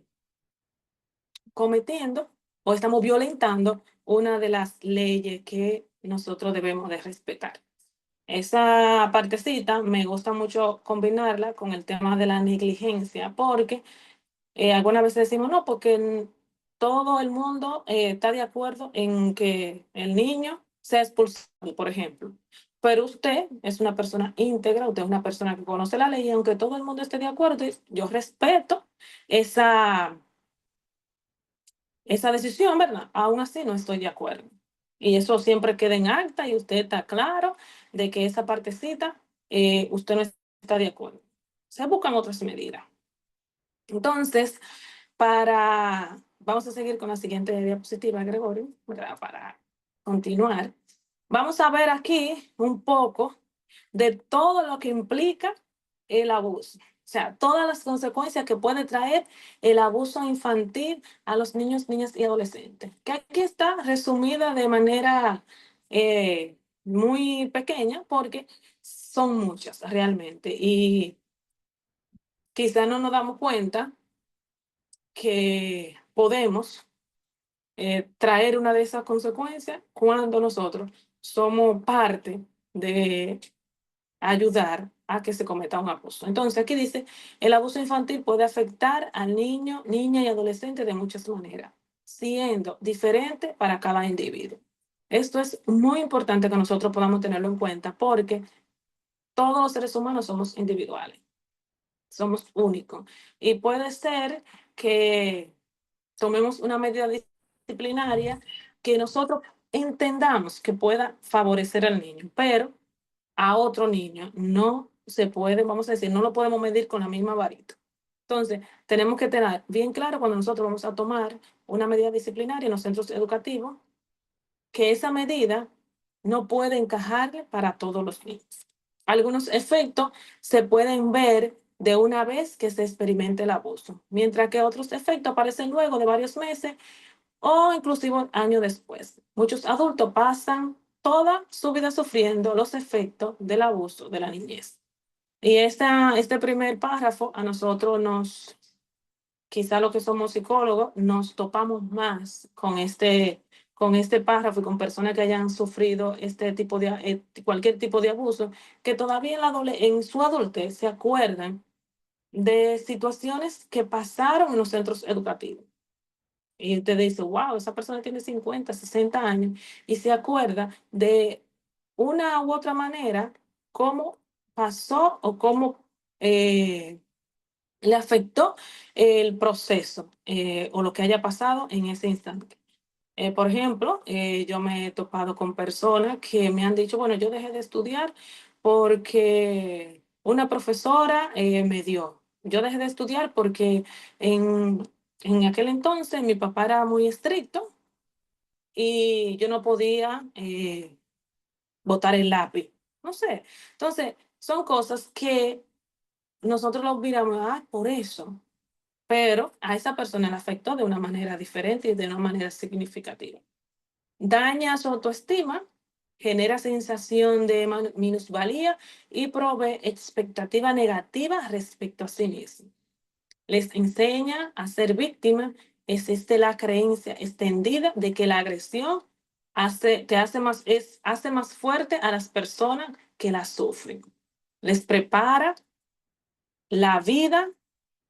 cometiendo o estamos violentando una de las leyes que nosotros debemos de respetar. Esa partecita me gusta mucho combinarla con el tema de la negligencia, porque algunas veces decimos, no, porque todo el mundo está de acuerdo en que el niño sea expulsado, por ejemplo. Pero usted es una persona íntegra, usted es una persona que conoce la ley, y aunque todo el mundo esté de acuerdo, yo respeto esa, esa decisión, ¿verdad? Aún así no estoy de acuerdo. Y eso siempre queda en acta y usted está claro de que esa partecita usted no está de acuerdo. Se buscan otras medidas. Entonces, vamos a seguir con la siguiente diapositiva, Gregorio, ¿verdad?, para continuar. Vamos a ver aquí un poco de todo lo que implica el abuso. O sea, todas las consecuencias que puede traer el abuso infantil a los niños, niñas y adolescentes. Que aquí está resumida de manera muy pequeña porque son muchas realmente. Y quizá no nos damos cuenta que podemos traer una de esas consecuencias cuando nosotros somos parte de ayudar a que se cometa un abuso. Entonces, aquí dice, el abuso infantil puede afectar al niño, niña y adolescente de muchas maneras, siendo diferente para cada individuo. Esto es muy importante que nosotros podamos tenerlo en cuenta porque todos los seres humanos somos individuales, somos únicos. Y puede ser que tomemos una medida disciplinaria que nosotros entendamos que pueda favorecer al niño, pero a otro niño no se puede, vamos a decir, no lo podemos medir con la misma varita. Entonces, tenemos que tener bien claro cuando nosotros vamos a tomar una medida disciplinaria en los centros educativos, que esa medida no puede encajar para todos los niños. Algunos efectos se pueden ver de una vez que se experimente el abuso, mientras que otros efectos aparecen luego de varios meses o inclusive años después. Muchos adultos pasan toda su vida sufriendo los efectos del abuso de la niñez. Y este primer párrafo a nosotros quizá los que somos psicólogos, nos topamos más con este párrafo y con personas que hayan sufrido cualquier tipo de abuso, que todavía en su adultez se acuerdan de situaciones que pasaron en los centros educativos. Y usted dice, wow, esa persona tiene 50, 60 años y se acuerda de una u otra manera cómo pasó o cómo le afectó el proceso o lo que haya pasado en ese instante. Por ejemplo, yo me he topado con personas que me han dicho, bueno, yo dejé de estudiar porque una profesora me dio. Yo dejé de estudiar porque en aquel entonces mi papá era muy estricto y yo no podía botar el lápiz. No sé. Entonces, son cosas que nosotros lo miramos, por eso, pero a esa persona le afectó de una manera diferente y de una manera significativa. Daña su autoestima, genera sensación de minusvalía y provee expectativa negativa respecto a sí mismo. Les enseña a ser víctimas. Existe la creencia extendida de que la agresión hace más fuerte a las personas que la sufren. Les prepara la vida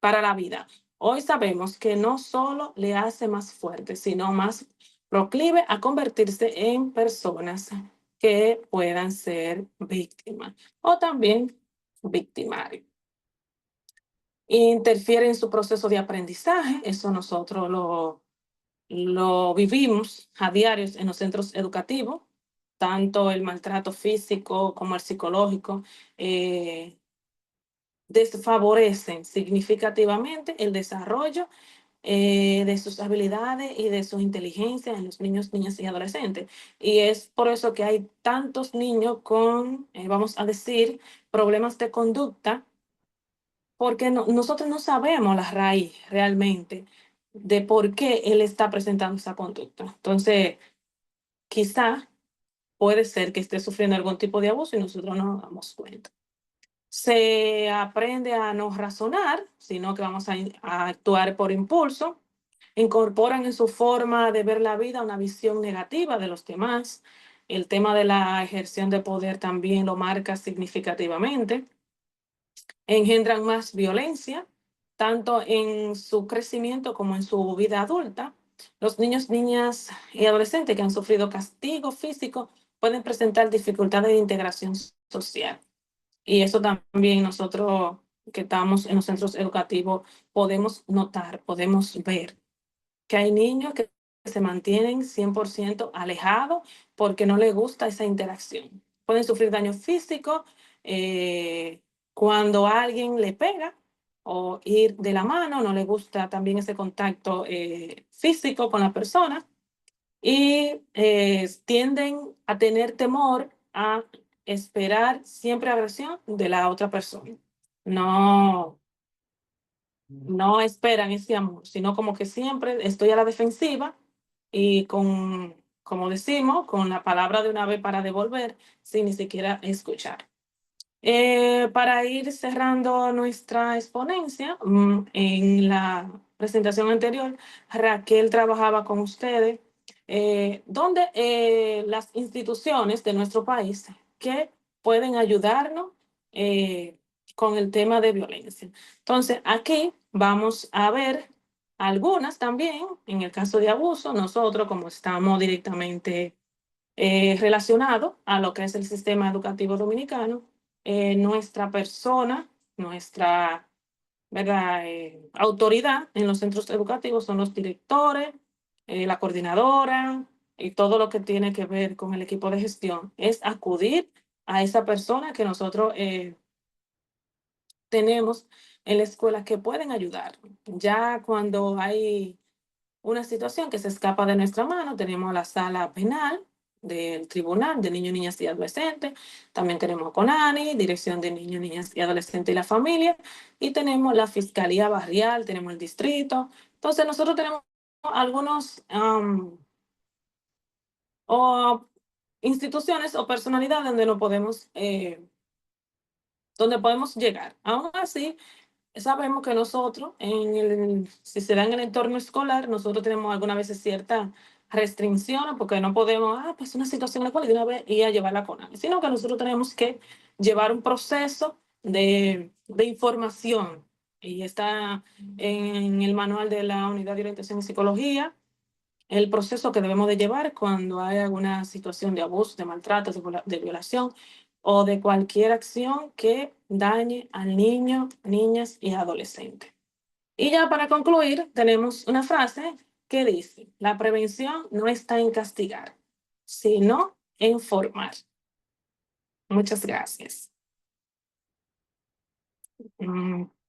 para la vida. Hoy sabemos que no solo le hace más fuerte, sino más proclive a convertirse en personas que puedan ser víctimas o también victimarios. Interfiere en su proceso de aprendizaje, eso nosotros lo vivimos a diario en los centros educativos, tanto el maltrato físico como el psicológico. Desfavorecen significativamente el desarrollo de sus habilidades y de su inteligencia en los niños, niñas y adolescentes. Y es por eso que hay tantos niños con, vamos a decir, problemas de conducta, porque nosotros no sabemos la raíz realmente de por qué él está presentando esa conducta. Entonces, quizá puede ser que esté sufriendo algún tipo de abuso y nosotros no nos damos cuenta. Se aprende a no razonar, sino que vamos a actuar por impulso. Incorporan en su forma de ver la vida una visión negativa de los demás. El tema de la ejerción de poder también lo marca significativamente. Engendran más violencia, tanto en su crecimiento como en su vida adulta. Los niños, niñas y adolescentes que han sufrido castigo físico pueden presentar dificultades de integración social. Y eso también nosotros que estamos en los centros educativos podemos notar, podemos ver que hay niños que se mantienen 100% alejados porque no les gusta esa interacción. Pueden sufrir daño físico cuando alguien le pega o ir de la mano, no les gusta también ese contacto físico con la persona y tienden a tener temor a esperar siempre agresión de la otra persona. No, no esperan ese amor, sino como que siempre estoy a la defensiva y como decimos, con la palabra de una vez para devolver, sin ni siquiera escuchar. Para ir cerrando nuestra exponencia, en la presentación anterior, Raquel trabajaba con ustedes, donde las instituciones de nuestro país que pueden ayudarnos con el tema de violencia. Entonces, aquí vamos a ver algunas también, en el caso de abuso, nosotros como estamos directamente relacionados a lo que es el sistema educativo dominicano, nuestra persona, nuestra, ¿verdad? Autoridad en los centros educativos son los directores, la coordinadora y todo lo que tiene que ver con el equipo de gestión. Es acudir a esa persona que nosotros tenemos en la escuela que pueden ayudar. Ya cuando hay una situación que se escapa de nuestra mano, tenemos la sala penal del Tribunal de Niños, Niñas y Adolescentes, también tenemos CONANI, Dirección de Niños, Niñas y Adolescentes y la Familia, y tenemos la Fiscalía Barrial, tenemos el distrito. Entonces nosotros tenemos algunos o instituciones o personalidades donde podemos llegar. Aún así, sabemos que nosotros, si se da en el entorno escolar, nosotros tenemos algunas veces ciertas restricciones porque no podemos, pues una situación en la cual de una vez ir a llevarla con alguien, sino que nosotros tenemos que llevar un proceso de información y está en el manual de la Unidad de Orientación y Psicología el proceso que debemos de llevar cuando hay alguna situación de abuso, de maltrato, de violación o de cualquier acción que dañe al niño, niñas y adolescentes. Y ya para concluir, tenemos una frase que dice, la prevención no está en castigar, sino en formar. Muchas gracias.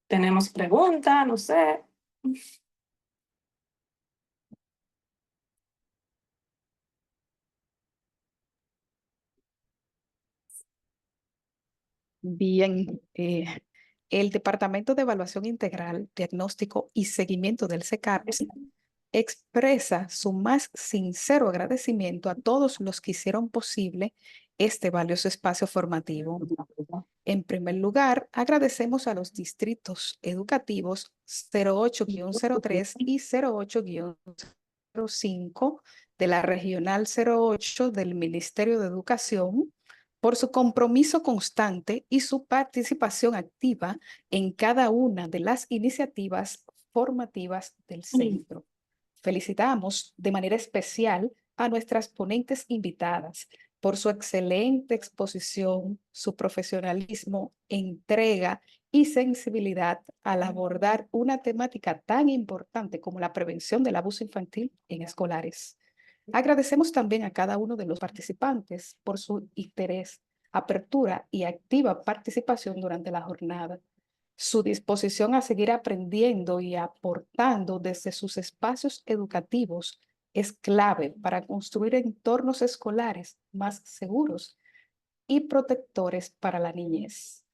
Tenemos preguntas, no sé. Bien, el Departamento de Evaluación Integral, Diagnóstico y Seguimiento del CECAPS expresa su más sincero agradecimiento a todos los que hicieron posible este valioso espacio formativo. En primer lugar, agradecemos a los distritos educativos 08-03 y 08-05 de la Regional 08 del Ministerio de Educación por su compromiso constante y su participación activa en cada una de las iniciativas formativas del centro. Felicitamos de manera especial a nuestras ponentes invitadas por su excelente exposición, su profesionalismo, entrega y sensibilidad al abordar una temática tan importante como la prevención del abuso infantil en escolares. Agradecemos también a cada uno de los participantes por su interés, apertura y activa participación durante la jornada. Su disposición a seguir aprendiendo y aportando desde sus espacios educativos es clave para construir entornos escolares más seguros y protectores para la niñez.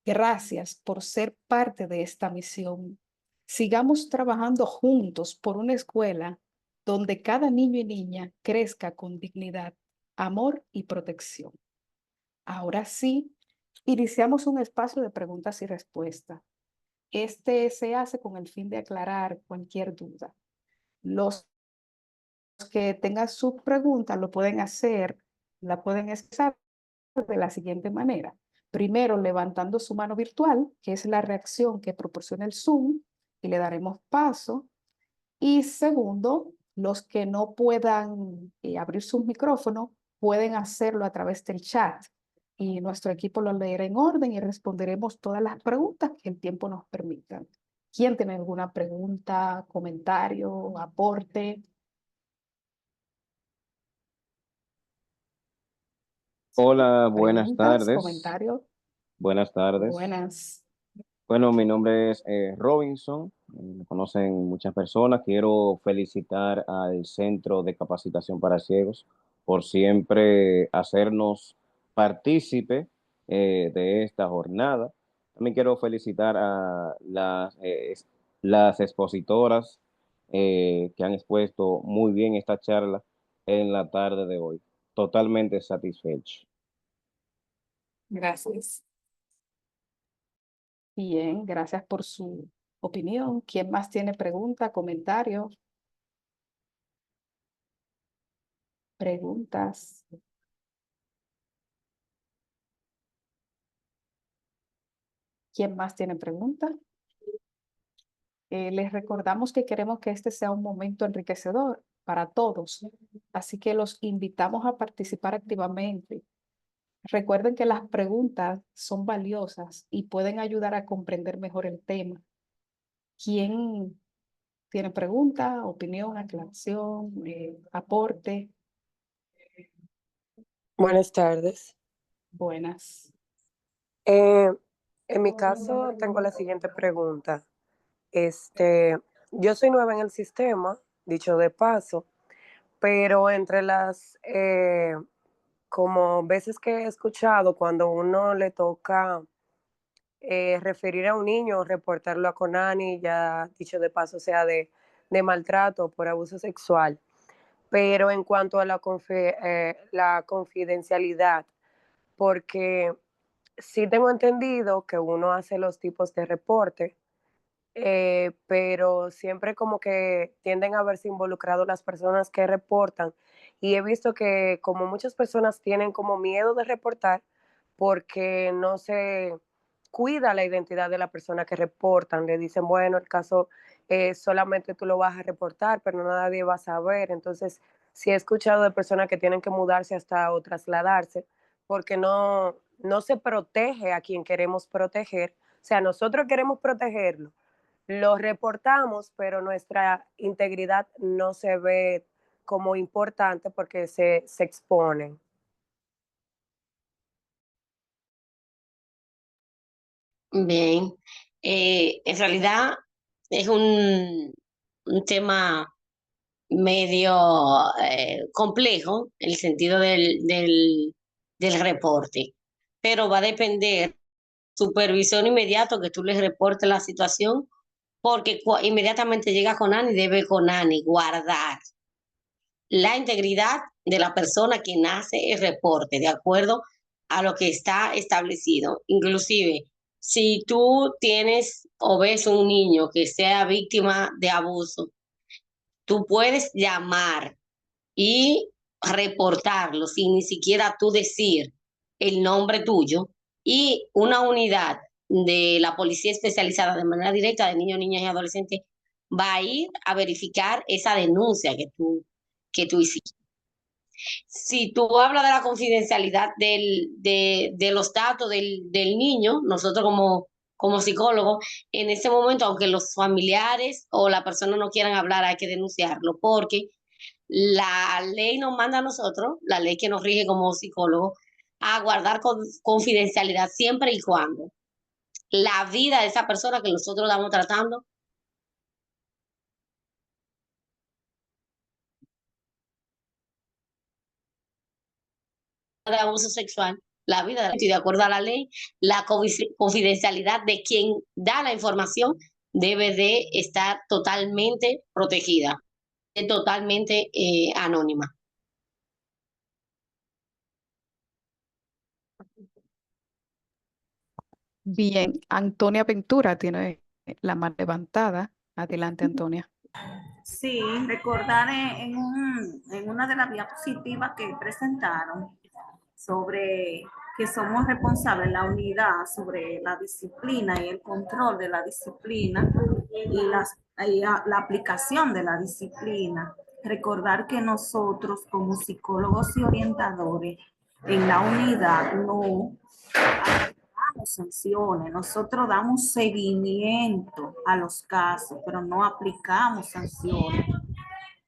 Gracias por ser parte de esta misión. Sigamos trabajando juntos por una escuela donde cada niño y niña crezca con dignidad, amor y protección. Ahora sí, iniciamos un espacio de preguntas y respuestas. Este se hace con el fin de aclarar cualquier duda. Los que tengan sus preguntas lo pueden hacer, la pueden expresar de la siguiente manera. Primero, levantando su mano virtual, que es la reacción que proporciona el Zoom, y le daremos paso. Y segundo, los que no puedan abrir sus micrófonos, pueden hacerlo a través del chat. Y nuestro equipo lo leerá en orden y responderemos todas las preguntas que el tiempo nos permita. ¿Quién tiene alguna pregunta, comentario, aporte? Hola, buenas ¿Preguntas, tardes. comentarios? Buenas tardes. Buenas. Bueno, mi nombre es Robinson, me conocen muchas personas. Quiero felicitar al Centro de Capacitación para Ciegos por siempre hacernos partícipe de esta jornada. También quiero felicitar a las expositoras que han expuesto muy bien esta charla en la tarde de hoy. Totalmente satisfecho. Gracias. Bien, gracias por su opinión. ¿Quién más tiene pregunta, comentario? Preguntas. ¿Quién más tiene pregunta? Les recordamos que queremos que este sea un momento enriquecedor para todos, así que los invitamos a participar activamente. Recuerden que las preguntas son valiosas y pueden ayudar a comprender mejor el tema. ¿Quién tiene pregunta, opinión, aclaración, aporte? Buenas tardes. Buenas. En mi caso, tengo la siguiente pregunta. Yo soy nueva en el sistema, dicho de paso, pero entre las como veces que he escuchado cuando uno le toca referir a un niño, reportarlo a Conani, ya dicho de paso, sea de maltrato por abuso sexual. Pero en cuanto a la confidencialidad, porque sí tengo entendido que uno hace los tipos de reporte, pero siempre como que tienden a verse involucrados las personas que reportan y he visto que como muchas personas tienen como miedo de reportar porque no se cuida la identidad de la persona que reportan, le dicen, bueno, el caso solamente tú lo vas a reportar, pero nadie va a saber, entonces sí he escuchado de personas que tienen que mudarse hasta o trasladarse porque no se protege a quien queremos proteger, o sea, nosotros queremos protegerlo, lo reportamos, pero nuestra integridad no se ve como importante porque se exponen. Bien, en realidad es un tema medio complejo, el sentido del reporte, pero va a depender supervisión inmediato que tú les reportes la situación, porque inmediatamente llega Conani, debe Conani guardar la integridad de la persona quien hace el reporte, de acuerdo a lo que está establecido. Inclusive, si tú tienes o ves un niño que sea víctima de abuso, tú puedes llamar y reportarlo sin ni siquiera tú decir el nombre tuyo y una unidad de la policía especializada de manera directa de niños, niñas y adolescentes va a ir a verificar esa denuncia que tú hiciste. Si tú hablas de la confidencialidad de los datos del niño, nosotros como psicólogos, en ese momento, aunque los familiares o la persona no quieran hablar, hay que denunciarlo, porque la ley nos manda a nosotros, la ley que nos rige como psicólogos, a guardar confidencialidad siempre y cuando la vida de esa persona que nosotros estamos tratando de abuso sexual, la vida de, y de acuerdo a la ley, la confidencialidad de quien da la información debe de estar totalmente protegida, totalmente anónima. Bien, Antonia Ventura tiene la mano levantada. Adelante, Antonia. Sí, recordar en una de las diapositivas que presentaron sobre que somos responsables, la unidad sobre la disciplina y el control de la disciplina y la aplicación de la disciplina. Recordar que nosotros como psicólogos y orientadores en la unidad no aplicamos sanciones, nosotros damos seguimiento a los casos, pero no aplicamos sanciones.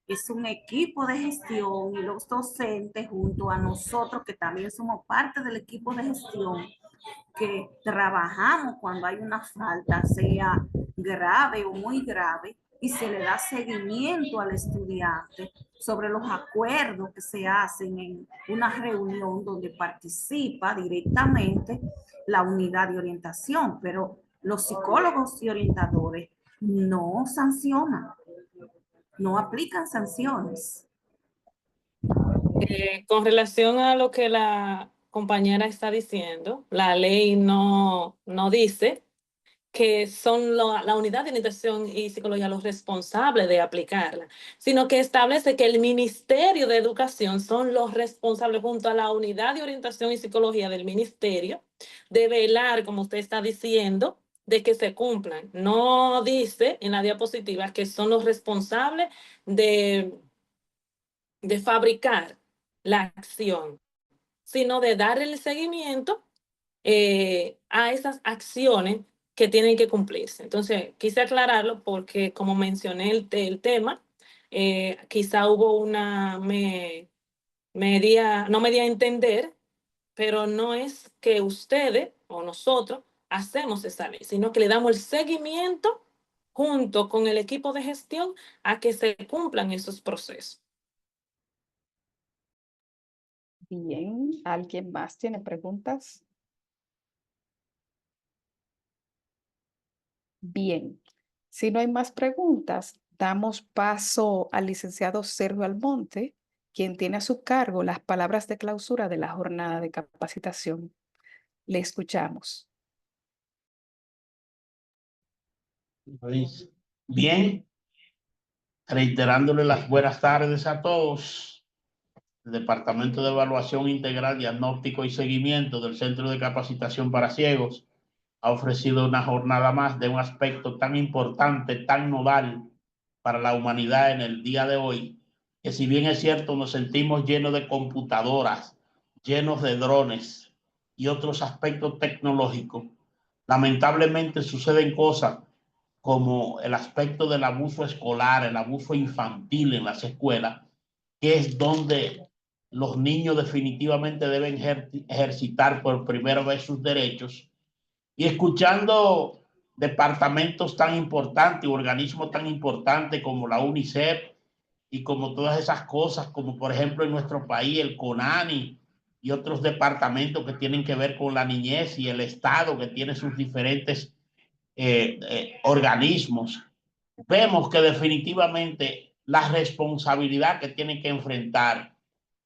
Es un equipo de gestión y los docentes junto a nosotros, que también somos parte del equipo de gestión, que trabajamos cuando hay una falta, sea grave o muy grave, y se le da seguimiento al estudiante sobre los acuerdos que se hacen en una reunión donde participa directamente la unidad de orientación, pero los psicólogos y orientadores no sancionan, no aplican sanciones. Con relación a lo que la compañera está diciendo, la ley no dice que son la unidad de orientación y psicología los responsables de aplicarla, sino que establece que el Ministerio de Educación son los responsables junto a la unidad de orientación y psicología del ministerio de velar, como usted está diciendo, de que se cumplan. No dice en la diapositiva que son los responsables de fabricar la acción, sino de dar el seguimiento a esas acciones que tienen que cumplirse. Entonces, quise aclararlo porque, como mencioné el tema, quizá hubo no me di a entender, pero no es que ustedes o nosotros hacemos esa ley, sino que le damos el seguimiento junto con el equipo de gestión a que se cumplan esos procesos. Bien, ¿alguien más tiene preguntas? Bien, si no hay más preguntas, damos paso al licenciado Sergio Almonte, quien tiene a su cargo las palabras de clausura de la jornada de capacitación. Le escuchamos. Bien, reiterándole las buenas tardes a todos. El Departamento de Evaluación Integral, Diagnóstico y Seguimiento del Centro de Capacitación para Ciegos ha ofrecido una jornada más de un aspecto tan importante, tan nodal para la humanidad en el día de hoy, que si bien es cierto nos sentimos llenos de computadoras, llenos de drones y otros aspectos tecnológicos, lamentablemente suceden cosas como el aspecto del abuso escolar, el abuso infantil en las escuelas, que es donde los niños definitivamente deben ejercitar por primera vez sus derechos. Y escuchando departamentos tan importantes, organismos tan importantes como la UNICEF y como todas esas cosas, como por ejemplo en nuestro país el CONANI y otros departamentos que tienen que ver con la niñez y el Estado que tiene sus diferentes organismos, vemos que definitivamente la responsabilidad que tienen que enfrentar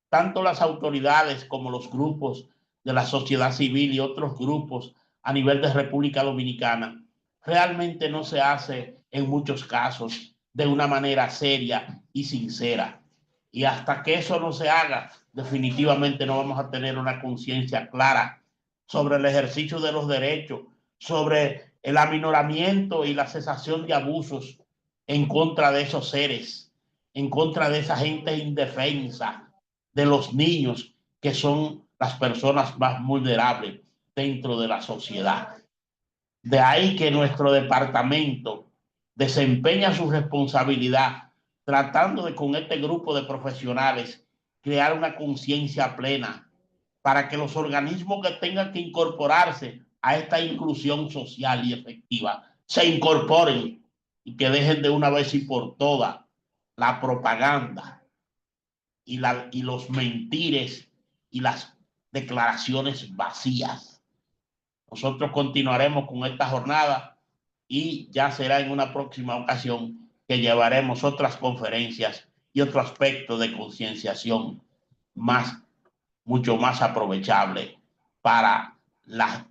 tanto las autoridades como los grupos de la sociedad civil y otros grupos a nivel de República Dominicana realmente no se hace en muchos casos de una manera seria y sincera. Y hasta que eso no se haga, definitivamente no vamos a tener una conciencia clara sobre el ejercicio de los derechos, sobre el aminoramiento y la cesación de abusos en contra de esos seres, en contra de esa gente indefensa, de los niños, que son las personas más vulnerables dentro de la sociedad. De ahí que nuestro departamento desempeña su responsabilidad tratando de, con este grupo de profesionales, crear una conciencia plena para que los organismos que tengan que incorporarse a esta inclusión social y efectiva se incorporen y que dejen de una vez y por todas la propaganda y los mentires y las declaraciones vacías. Nosotros continuaremos con esta jornada y ya será en una próxima ocasión que llevaremos otras conferencias y otro aspecto de concienciación mucho más aprovechable para la